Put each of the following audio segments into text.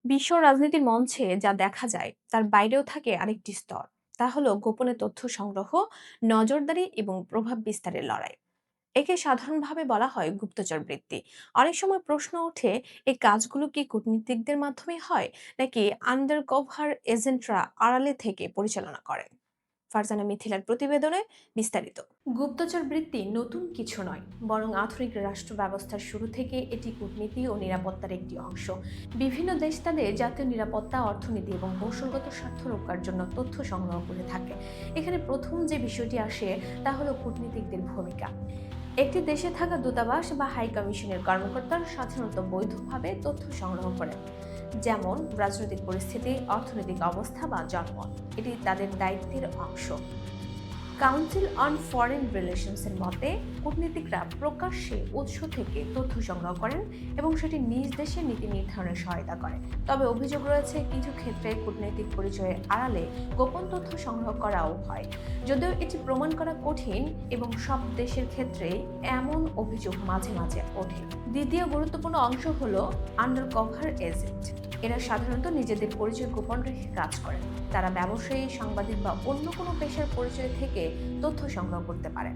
বিশ্ব রাজনীতির মঞ্চে যা দেখা যায় তার বাইরেও থাকে আরেকটি স্তর। তা হলো গোপনে তথ্য সংগ্রহ, নজরদারি এবং প্রভাব বিস্তারের লড়াই। একে সাধারণভাবে বলা হয় গুপ্তচর বৃত্তি। অনেক সময় প্রশ্ন ওঠে, এই কাজগুলো কি কূটনীতিকদের মাধ্যমে হয়, নাকি আন্ডার কভার এজেন্টরা আড়ালে থেকে পরিচালনা করেন? ফারজানা মিথিলার প্রতিবেদনে বিস্তারিত। গুপ্তচর বৃত্তি নতুন কিছু নয়, বরং আধুনিক রাষ্ট্র ব্যবস্থার শুরু থেকে এটি কূটনীতি ও নিরাপত্তার একটি অংশ। বিভিন্ন দেশ তাদের জাতীয় নিরাপত্তা, অর্থনীতি এবং কৌশলগত স্বার্থ রক্ষার জন্য তথ্য সংগ্রহ করে থাকে। এখানে প্রথম যে বিষয়টি আসে তা হলো কূটনীতিকদের ভূমিকা। একটি দেশে থাকা দূতাবাস বা হাই কমিশনের কর্মকর্তারা সাধারণত বৈধভাবে তথ্য সংগ্রহ করেন, যেমন রাজনৈতিক পরিস্থিতি, অর্থনৈতিক অবস্থা বা জনমত। এটি তাদের দায়িত্বের অংশ। কাউন্সিল অন ফরেন রিলেশনসের মতে, কূটনীতিকরা প্রকাশ্যে উৎস থেকে তথ্য সংগ্রহ করেন এবং সেটি নিজ দেশের নীতি নির্ধারণে সহায়তা করে। তবে অভিযোগ রয়েছে, কিছু ক্ষেত্রে কূটনৈতিক পরিচয়ের আড়ালে গোপন তথ্য সংগ্রহ করাও হয়, যদিও এটি প্রমাণ করা কঠিন এবং সব দেশের ক্ষেত্রে এমন অভিযোগ মাঝে মাঝে ওঠে। দ্বিতীয় গুরুত্বপূর্ণ অংশ হলো আন্ডার কভার এজেন্ট। এরা সাধারণত নিজেদের পরিচয় গোপন রেখে কাজ করেন। তারা ব্যবসায়ী, সাংবাদিক বা অন্য কোনো পেশার পরিচয় থেকে তথ্য সংগ্রহ করতে পারেন।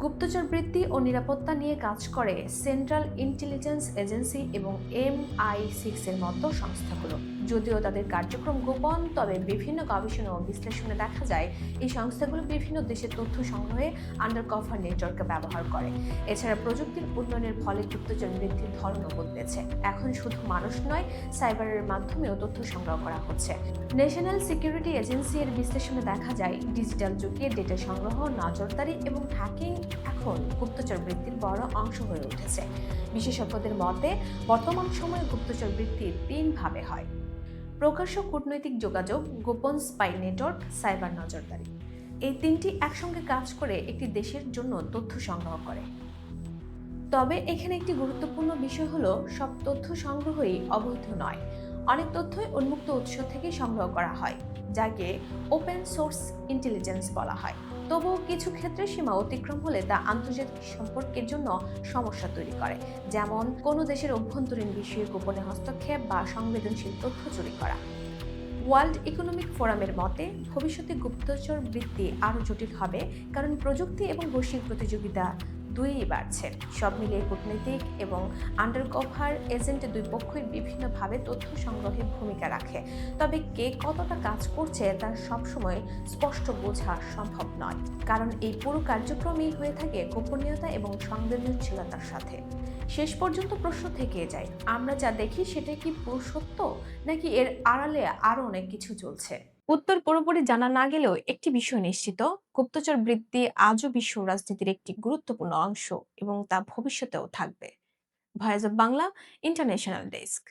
গুপ্তচর বৃত্তি ও নিরাপত্তা নিয়ে কাজ করে সেন্ট্রাল ইন্টেলিজেন্স এজেন্সি এবং MI6 এর মতো সংস্থাগুলো। যদিও তাদের কার্যক্রম গোপন, তবে বিভিন্ন গবেষণা ও বিশ্লেষণে দেখা যায় এই সংস্থাগুলো বিভিন্ন দেশের তথ্য সংগ্রহে আন্ডার কভার নেটওয়ার্ক ব্যবহার করে। এছাড়া প্রযুক্তির উন্নয়নের ফলে গুপ্তচর বৃত্তির ধরনও বদলেছে। এখন শুধু মানুষ নয়, সাইবারের মাধ্যমেও তথ্য সংগ্রহ করা হচ্ছে। ন্যাশনাল সিকিউরিটি এজেন্সি এর বিশ্লেষণে দেখা যায়, ডিজিটাল যুগে ডেটা সংগ্রহ, নজরদারি এবং হ্যাকিং এখন গুপ্তচর বৃত্তির বড় অংশ হয়ে উঠেছে। বিশেষজ্ঞদের মতে, বর্তমান সময়ে গুপ্তচর বৃত্তি তিন ভাবে হয়: প্রকাশ্য কূটনৈতিক যোগাযোগ, গোপন স্পাই নেটওয়ার্ক, সাইবার নজরদারি। এই তিনটি একসঙ্গে কাজ করে একটি দেশের জন্য তথ্য সংগ্রহ করে। তবে এখানে একটি গুরুত্বপূর্ণ বিষয় হলো, সব তথ্য সংগ্রহই অবৈধ নয়। অনেক তথ্যই উন্মুক্ত উৎস থেকে সংগ্রহ করা হয়, যাকে ওপেন সোর্স ইন্টেলিজেন্স বলা হয়। তবুও কিছু ক্ষেত্রে সীমা অতিক্রম হলে তা আন্তর্জাতিক সম্পর্কের জন্য সমস্যা তৈরি করে, যেমন কোনো দেশের অভ্যন্তরীণ বিষয়ে গোপনে হস্তক্ষেপ বা সংবেদনশীল তথ্য চুরি করা। ওয়ার্ল্ড ইকোনমিক ফোরামের মতে, ভবিষ্যতে গুপ্তচর বৃত্তি আরও জটিল হবে, কারণ প্রযুক্তি এবং বৈশ্বিক প্রতিযোগিতা দুইই বাড়ছে। সব মিলিয়ে কূটনৈতিক এবং আন্ডারকভার এজেন্ট দুই পক্ষই বিভিন্নভাবে তথ্য সংগ্রহে ভূমিকা রাখে। তবে কে কতটা কাজ করছে তা সবসময় স্পষ্ট বোঝা সম্ভব নয়, কারণ এই পুরো কার্যক্রমই হয়ে থাকে গোপনীয়তা এবং সংবেদনশীলতার সাথে। শেষ পর্যন্ত প্রশ্ন থেকে যায়, আমরা যা দেখি সেটাই কি পুরো সত্য, নাকি এর আড়ালে আরো অনেক কিছু চলছে? উত্তর পুরোপুরি জানা না গেলেও একটি বিষয় নিশ্চিত: গুপ্তচর বৃত্তি আজও বিশ্ব রাজনীতির একটি গুরুত্বপূর্ণ অংশ এবং তা ভবিষ্যতেও থাকবে। Voice of Bangla, international desk.